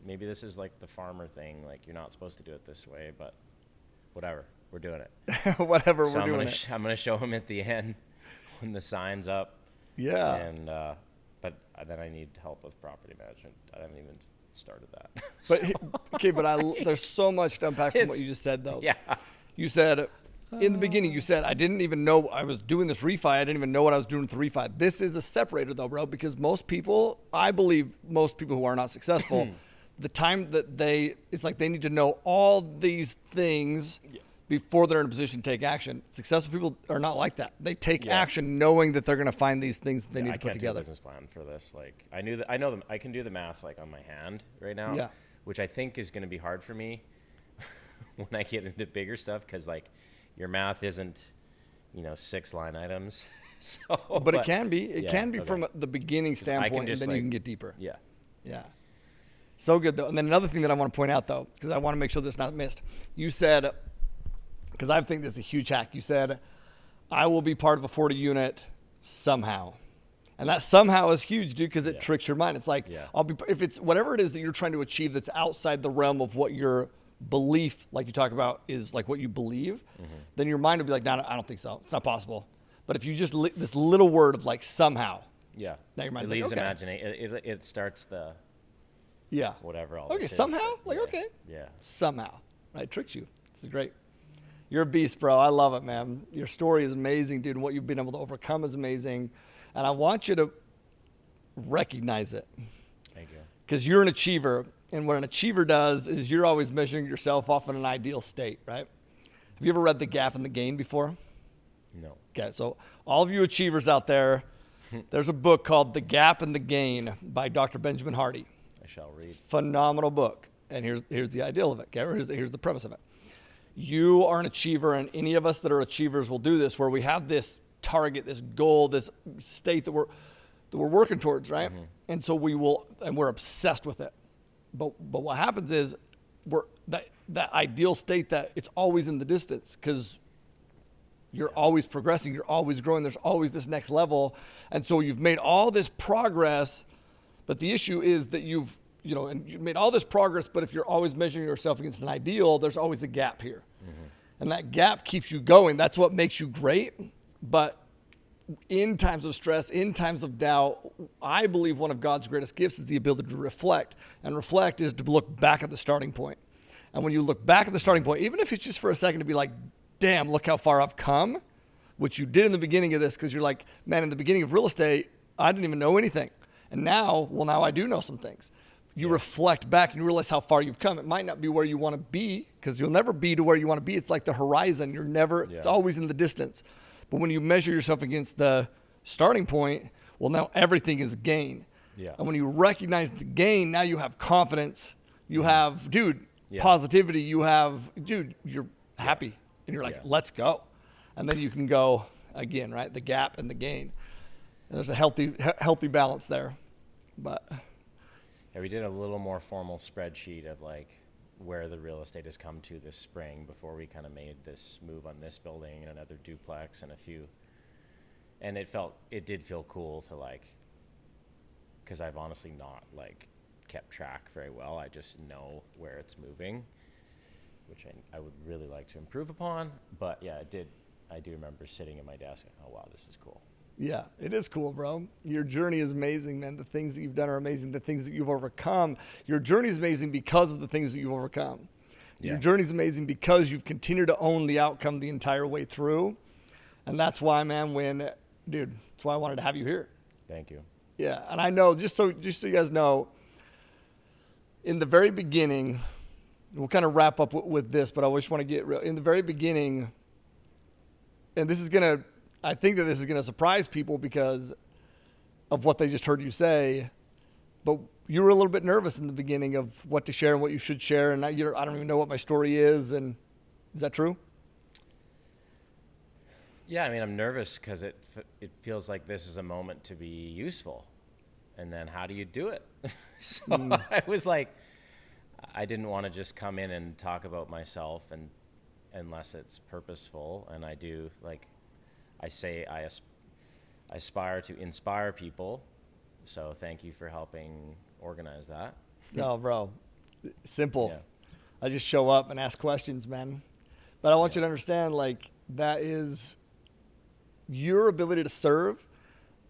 maybe this is like the farmer thing. Like, you're not supposed to do it this way, but whatever, we're doing it. Whatever, so we're doing it. I'm going to show him at the end when the sign's up. Yeah. And, but then I need help with property management. I haven't even started that. But there's so much to unpack from what you just said, though. Yeah. You said, in the beginning, you said, I didn't even know I was doing this refi. I didn't even know what I was doing with the refi. This is a separator, though, bro, because I believe most people who are not successful, the time that it's like they need to know all these things before they're in a position to take action. Successful people are not like that. They take action knowing that they're going to find these things that they need to put together. I can't do a business plan for this. Like, I know them. I can do the math like on my hand right now, which I think is going to be hard for me when I get into bigger stuff, because like your math isn't, 6 line items. But it can be. It can be from the beginning standpoint, and then you can get deeper. Yeah. Yeah. So good, though. And then another thing that I want to point out, though, because I want to make sure this is not missed. You said, because I think this is a huge hack, you said, I will be part of a 40 unit somehow. And that somehow is huge, dude, because it tricks your mind. It's like, if it's whatever it is that you're trying to achieve that's outside the realm of what your belief, like you talk about, is like what you believe, then your mind will be like, no, I don't think so. It's not possible. But if you just, this little word of like somehow. Yeah. Now your mind's it leaves like, okay. imagination. It starts the, whatever all Okay, this somehow? is. Like, okay. Yeah. Somehow. Right? Tricks you. This is great. You're a beast, bro. I love it, man. Your story is amazing, dude. And what you've been able to overcome is amazing. And I want you to recognize it. Thank you. Because you're an achiever. And what an achiever does is you're always measuring yourself off in an ideal state, right? Have you ever read The Gap and the Gain before? No. Okay, so all of you achievers out there, there's a book called The Gap and the Gain by Dr. Benjamin Hardy. I shall read. Phenomenal book. And here's the ideal of it. Okay? Here's the premise of it. You are an achiever, and any of us that are achievers will do this, where we have this target, this goal, this state that we're working towards, right? And so we're obsessed with it. But what happens is that ideal state that it's always in the distance, because you're always progressing, you're always growing, there's always this next level. And so you've made all this progress, but the issue is that you've made all this progress, but if you're always measuring yourself against an ideal, there's always a gap here. And that gap keeps you going. That's what makes you great. But in times of stress, in times of doubt, I believe one of God's greatest gifts is the ability to reflect. And reflect is to look back at the starting point. And when you look back at the starting point, even if it's just for a second, to be like, damn, look how far I've come, which you did in the beginning of this, because you're like, man, in the beginning of real estate, I didn't even know anything. And now I do know some things. You reflect back and you realize how far you've come. It might not be where you want to be, because you'll never be to where you want to be. It's like the horizon. It's always in the distance. But when you measure yourself against the starting point, well, now everything is gain. Yeah. And when you recognize the gain, now you have confidence. You have, positivity. You have, you're happy. And you're like, let's go. And then you can go again, right? The gap and the gain. And there's a healthy balance there. But yeah, we did a little more formal spreadsheet of like where the real estate has come to this spring before we kind of made this move on this building and another duplex and a few. And it did feel cool to like, because I've honestly not like kept track very well. I just know where it's moving, which I would really like to improve upon. But yeah, I do remember sitting at my desk and, oh wow, this is cool. Yeah, it is cool, bro. Your journey is amazing, man. The things that you've done are amazing. The things that you've overcome. Your journey is amazing because of the things that you've overcome. Yeah. Your journey is amazing because you've continued to own the outcome the entire way through. And that's why, man, that's why I wanted to have you here. Thank you. Yeah, and I know, just so you guys know, in the very beginning, we'll kind of wrap up with this, but I just want to get real. In the very beginning, and I think that this is going to surprise people because of what they just heard you say, but you were a little bit nervous in the beginning of what to share and what you should share, and now I don't even know what my story is, and is that true? Yeah, I mean, I'm nervous because it feels like this is a moment to be useful, and then how do you do it? So I was like, I didn't want to just come in and talk about myself, and unless it's purposeful, and I do, like I say, I aspire to inspire people. So thank you for helping organize that. No, bro, simple. Yeah. I just show up and ask questions, man. But I want you to understand, like, that is your ability to serve,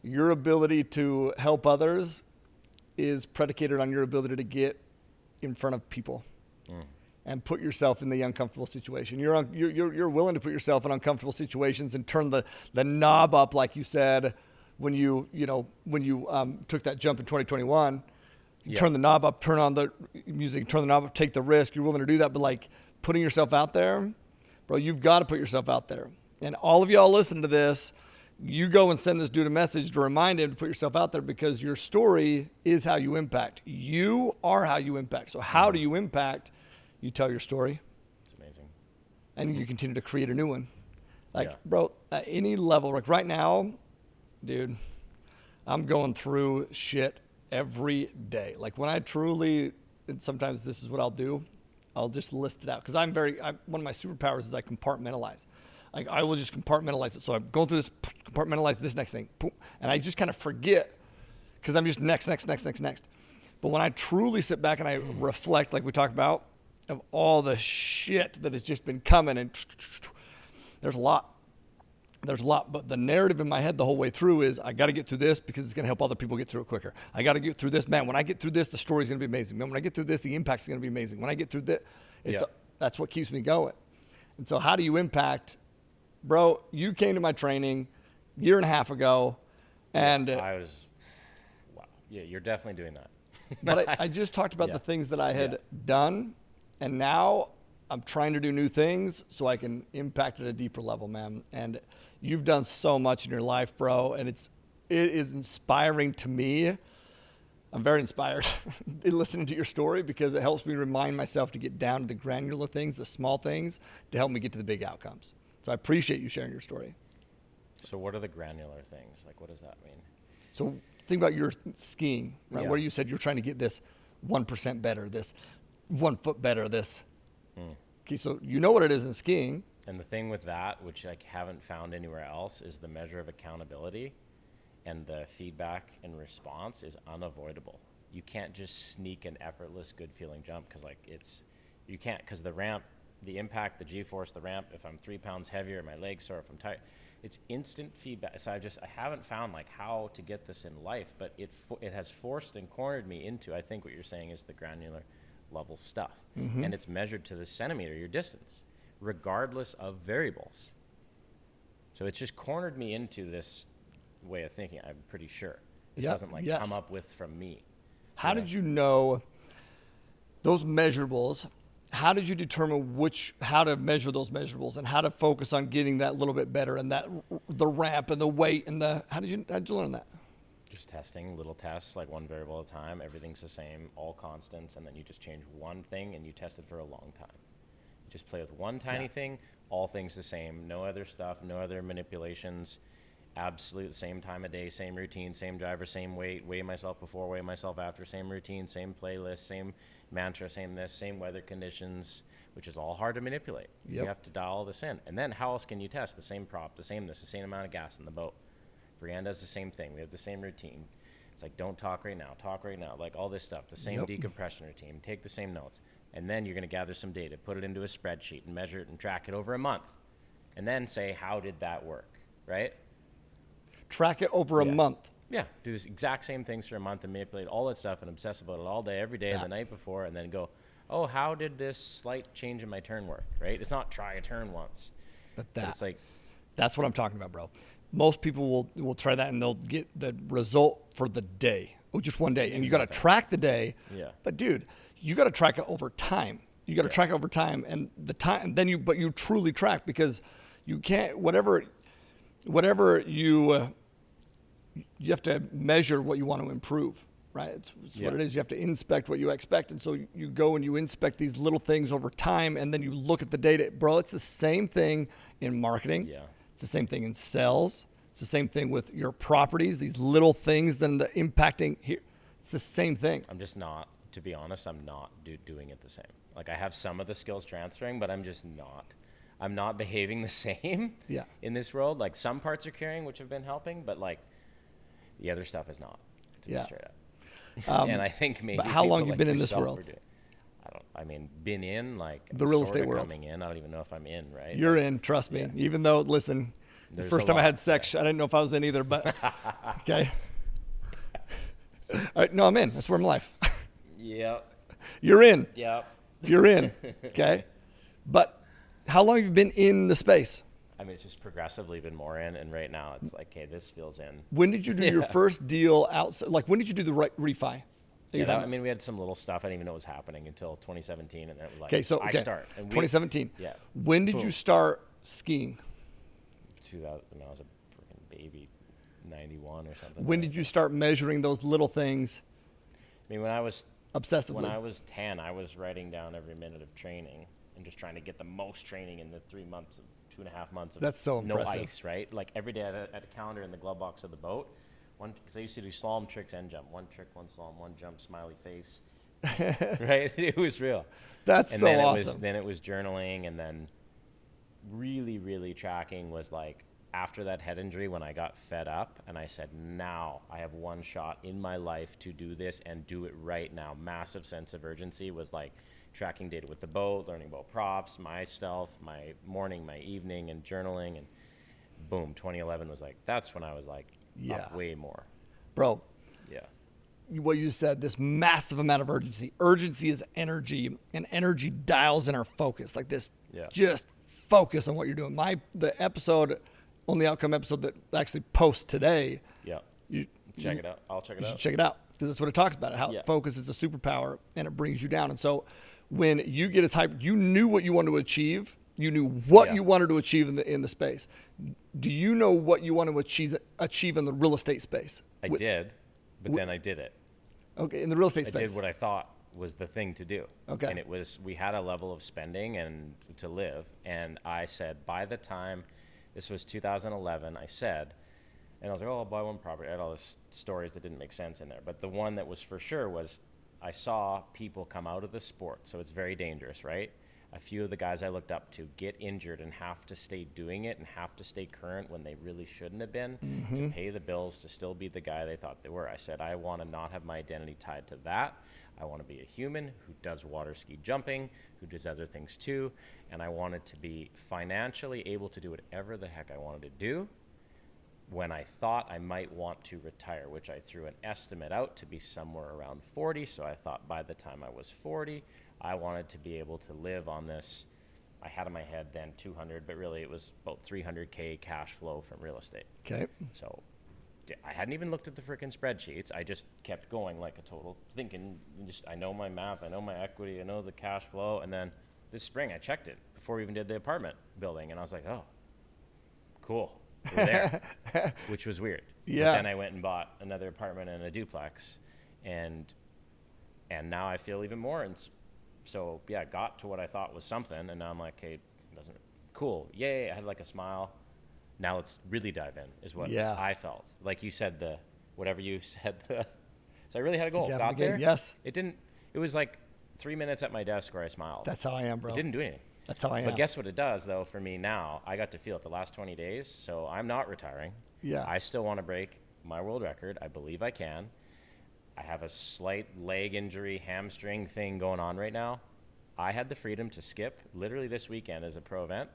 your ability to help others is predicated on your ability to get in front of people and put yourself in the uncomfortable situation. You're willing to put yourself in uncomfortable situations and turn the knob up, like you said, when you took that jump in 2021. Turn the knob up, turn on the music, turn the knob up, take the risk. You're willing to do that, but like putting yourself out there, bro, you've got to put yourself out there. And all of y'all listen to this, you go and send this dude a message to remind him to put yourself out there, because your story is how you impact. You are how you impact. So how do you impact? You tell your story. It's amazing. And you continue to create a new one. Like, Yeah. bro, at any level, like right now, dude, I'm going through shit every day. Like when I truly, and sometimes this is what I'll do, I'll just list it out. Because one of my superpowers is I compartmentalize. Like I will just compartmentalize it. So I'm going through this, compartmentalize this next thing. And I just kind of forget because I'm just next. But when I truly sit back and I reflect, like we talked about, of all the shit that has just been coming, and there's a lot. But the narrative in my head the whole way through is I got to get through this because it's going to help other people get through it quicker. I got to get through this. Man, when I get through this, the story's going to be amazing. Man, when I get through this, the impact's going to be amazing. When I get through this, that's what keeps me going. And so how do you impact? Bro, you came to my training a year and a half ago, and I was, wow. Yeah, you're definitely doing that. but I just talked about the things that I had done, and now I'm trying to do new things so I can impact at a deeper level, man. And you've done so much in your life, bro, and it is inspiring to me. I'm very inspired in listening to your story because it helps me remind myself to get down to the granular things, the small things, to help me get to the big outcomes. So I appreciate you sharing your story. So what are the granular things? Like, what does that mean? So think about your skiing, right? Yeah. Where you said you're trying to get this 1% better, this 1 foot better, this. Okay, so you know what it is in skiing. And the thing with that, which I haven't found anywhere else, is the measure of accountability, and the feedback and response is unavoidable. You can't just sneak an effortless, good feeling jump because you can't, because the ramp, the impact, the G-force, the ramp, if I'm 3 pounds heavier, my legs sore, if I'm tired, it's instant feedback. So I haven't found like how to get this in life, but it has forced and cornered me into, I think what you're saying is the granular level stuff. And it's measured to the centimeter, your distance, regardless of variables. So it's just cornered me into this way of thinking, I'm pretty sure. This doesn't come up with from me. How did you know those measurables? How did you determine how to measure those measurables and how to focus on getting that little bit better, and the ramp and the weight and how'd you learn that? Just testing little tests, like one variable at a time. Everything's the same, all constants, and then you just change one thing and you test it for a long time. You just play with one tiny thing, all things the same, no other stuff, no other manipulations, absolute same time of day, same routine, same driver, same weight, weigh myself before, weigh myself after, same routine, same playlist, same mantra, same this, same weather conditions, which is all hard to manipulate. You have to dial all this in. And then how else can you test the same prop, the same this, the same amount of gas in the boat? Brianne does the same thing. We have the same routine. It's like, don't talk right now, like all this stuff, the same decompression routine, take the same notes. And then you're going to gather some data, put it into a spreadsheet and measure it and track it over a month. And then say, how did that work, right? Track it over a month. Yeah, do this exact same things for a month and manipulate all that stuff and obsess about it all day, every day, the night before, and then go, oh, how did this slight change in my turn work, right? It's not try a turn once. But it's like, that's what I'm talking about, bro. Most people will try that and they'll get the result for the day, or just one day. And you got to track the day. Yeah. But dude, you got to track it over time. You got to track over time, and the time. Then you truly track, because you can't whatever you have to measure what you want to improve, right? It's what it is. You have to inspect what you expect, and so you go and you inspect these little things over time, and then you look at the data, bro. It's the same thing in marketing. Yeah. It's the same thing in sales. It's the same thing with your properties. These little things, then the impacting here. It's the same thing. I'm just not, to be honest, I'm not doing it the same. Like, I have some of the skills transferring, but I'm just not. I'm not behaving the same in this world. Like, some parts are carrying, which have been helping, but like the other stuff is not, to be straight up. And I think maybe. But how long you been in this yourself world? Been in, like, the real estate world. Coming in. I don't even know if I'm in, right? You're in, trust me. Even though, listen, the first time I had sex, I didn't know if I was in either, but okay. All right, no, I'm in. That's where I'm life. Yep. You're in. Yep. You're in. Okay. But how long have you been in the space? I mean, it's just progressively been more in, and right now it's like, okay, this feels in. When did you do your first deal outside? Like, when did you do the refi? We had some little stuff. I didn't even know was happening until 2017, and then it was like, I start. And 2017. Yeah. When did you start skiing? 2000. When I was a freaking baby, 91 or something. When did you start measuring those little things? I mean, when I was obsessively. When I was 10, I was writing down every minute of training and just trying to get the most training in the 2.5 months of That's so impressive. No ice, right? Like, every day I had a calendar in the glove box of the boat. Because I used to do slalom tricks and jump. One trick, one slalom, one jump, smiley face. Right? It was real. That's so awesome. Then it was journaling, and then really, really tracking was like after that head injury when I got fed up and I said, now I have one shot in my life to do this and do it right now. Massive sense of urgency was like tracking data with the boat, learning about props, my stuff, my morning, my evening, and journaling. And boom, 2011 was like, that's when I was like, up way more. Bro. Yeah. What you said, this massive amount of urgency. Urgency is energy, and energy dials in our focus. Like this, just focus on what you're doing. The episode, Only Outcome episode that actually posts today. Yeah. Check it out. I'll check it out. You should check it out, because that's what it talks about, how focus is a superpower and it brings you down. And so when you get as hyped, you knew what you wanted to achieve. You knew what you wanted to achieve in the space. Do you know what you want to achieve in the real estate space? I did, but then I did it. Okay, in the real estate space. I did what I thought was the thing to do. Okay. And it was, we had a level of spending and to live, and I said, by the time, this was 2011, I said, and I was like, oh, I'll buy one property. I had all these stories that didn't make sense in there. But the one that was for sure was, I saw people come out of the sport, so it's very dangerous, right? A few of the guys I looked up to get injured and have to stay doing it and have to stay current when they really shouldn't have been to pay the bills, to still be the guy they thought they were. I said, I want to not have my identity tied to that. I want to be a human who does water ski jumping, who does other things too, and I wanted to be financially able to do whatever the heck I wanted to do when I thought I might want to retire, which I threw an estimate out to be somewhere around 40. So I thought by the time I was 40, I wanted to be able to live on this. I had in my head then 200, but really it was about 300K cash flow from real estate. Okay. So I hadn't even looked at the freaking spreadsheets. I just kept going like a total thinking, I know my math, I know my equity, I know the cash flow. And then this spring I checked it before we even did the apartment building. And I was like, oh, cool. We're there, which was weird. Yeah. But then I went and bought another apartment and a duplex, and now I feel even more. And so I got to what I thought was something, and now I'm like, hey, cool, yay! I had like a smile. Now let's really dive in. Is what I felt. Like you said, whatever you said. So I really had a goal. Got there. Yes. It didn't. It was like 3 minutes at my desk where I smiled. That's how I am, bro. It didn't do anything. That's how I am. But guess what it does, though, for me now? I got to feel it the last 20 days, so I'm not retiring. Yeah. I still want to break my world record. I believe I can. I have a slight leg injury, hamstring thing going on right now. I had the freedom to skip literally this weekend as a pro event.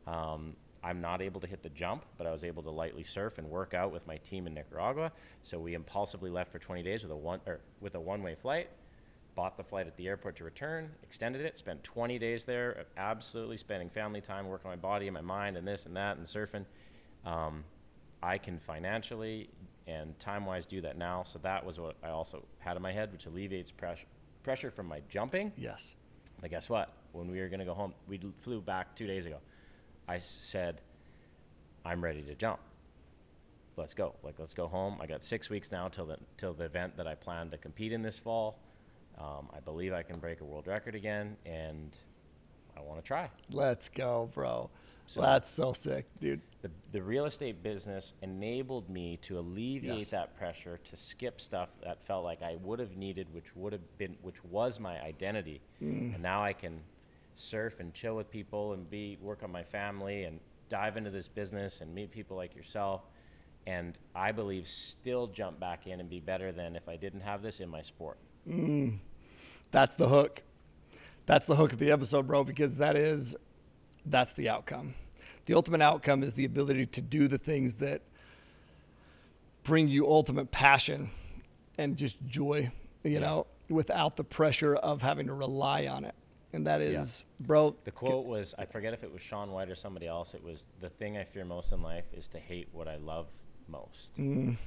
I'm not able to hit the jump, but I was able to lightly surf and work out with my team in Nicaragua. So we impulsively left for 20 days with a one-way flight. Bought the flight at the airport to return, extended it, spent 20 days there, absolutely spending family time, working on my body and my mind and this and that and surfing. I can financially and time-wise do that now. So that was what I also had in my head, which alleviates pressure from my jumping. Yes. But guess what? When we were going to go home, we flew back 2 days ago. I said, I'm ready to jump. Let's go. Like, let's go home. I got 6 weeks now till the event that I plan to compete in this fall. I believe I can break a world record again, and I want to try. Let's go, bro. So that's so sick, dude. The real estate business enabled me to alleviate Yes. that pressure, to skip stuff that felt like I would have needed, which was my identity. And now I can surf and chill with people and work on my family and dive into this business and meet people like yourself. And I believe still jump back in and be better than if I didn't have this in my sport. That's the hook. That's the hook of the episode, bro, because that's the outcome. The ultimate outcome is the ability to do the things that bring you ultimate passion and just joy, you know, without the pressure of having to rely on it. And that is, bro. The quote was, I forget if it was Shaun White or somebody else, it was, the thing I fear most in life is to hate what I love most. Did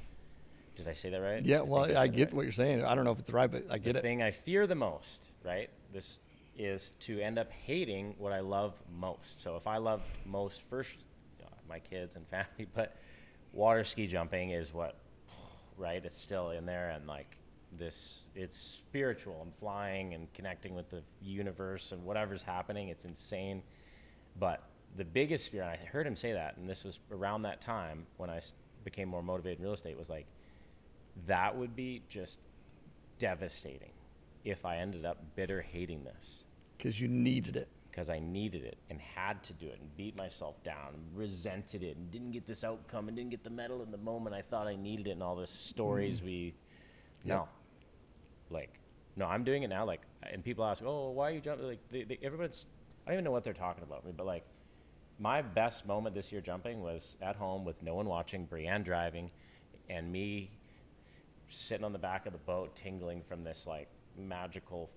I say that right? Yeah, well, I get right. what you're saying. I don't know if it's right, but I get The it. thing I fear the most, right? This is to end up hating what I love most. So if I loved most first, my kids and family, but water ski jumping is what, right? It's still in there, and like this, it's spiritual and flying and connecting with the universe and whatever's happening. It's insane. But the biggest fear, and I heard him say that, and this was around that time when I became more motivated in real estate, was like, that would be just devastating if I ended up bitter hating this. Because you needed it. Because I needed it and had to do it and beat myself down and resented it and didn't get this outcome and didn't get the medal in the moment I thought I needed it, and all the stories no. Like, no, I'm doing it now. Like, and people ask, oh, why are you jumping? Like, everybody's, I don't even know what they're talking about me, but like, my best moment this year jumping was at home with no one watching, Brianne driving, and me sitting on the back of the boat tingling from this like magical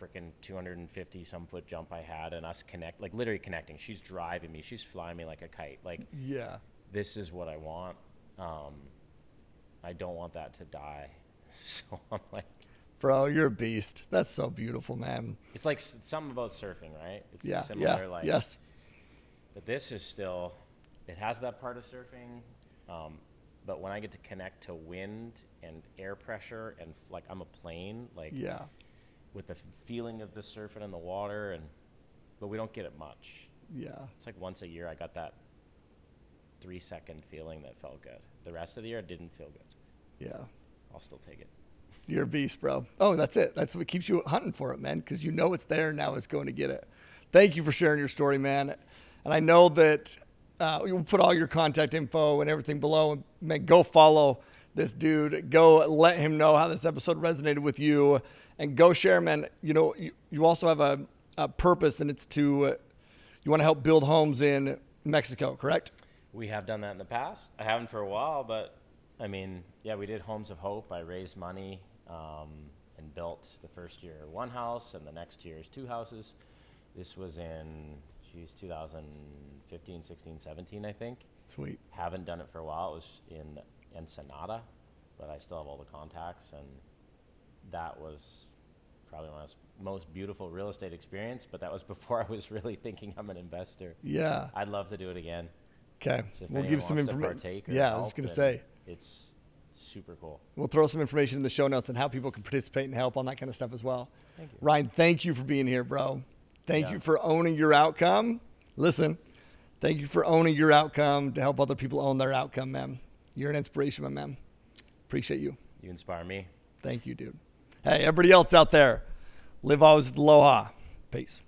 freaking 250 some foot jump I had, and us like literally connecting. She's driving me, she's flying me like a kite. Like, this is what I want. I don't want that to die. So I'm like, bro, you're a beast. That's so beautiful, man. it's like something about surfing, right? It's Similar, like, yes. But this is still, it has that part of surfing. But when I get to connect to wind and air pressure and like I'm a plane, like with the feeling of the surfing in the water, but we don't get it much. It's like once a year I got that 3-second feeling that felt good. The rest of the year it didn't feel good. I'll still take it. You're a beast, bro. Oh, that's it. That's what keeps you hunting for it, man, because you know it's there, now it's going to get it. Thank you for sharing your story, man. And I know that you'll put all your contact info and everything below. And man, go follow this dude. Go let him know how this episode resonated with you. And go share, man. You know, you also have a purpose, and it's you want to help build homes in Mexico, correct? We have done that in the past. I haven't for a while, but I mean, we did Homes of Hope. I raised money and built the first year one house, and the next year's 2 houses. This was in 2015, 16, 17, I think. Sweet. Haven't done it for a while. It was in Ensenada, but I still have all the contacts, and that was probably my most beautiful real estate experience, but that was before I was really thinking I'm an investor. I'd love to do it again. Okay. So we'll give some information. I was going to say. It's super cool. We'll throw some information in the show notes on how people can participate and help on that kind of stuff as well. Thank you. Ryan, thank you for being here, bro. Thank you for owning your outcome. Listen, thank you for owning your outcome to help other people own their outcome, man. You're an inspiration, my man. Appreciate you. You inspire me. Thank you, dude. Hey, everybody else out there, live always with aloha. Peace.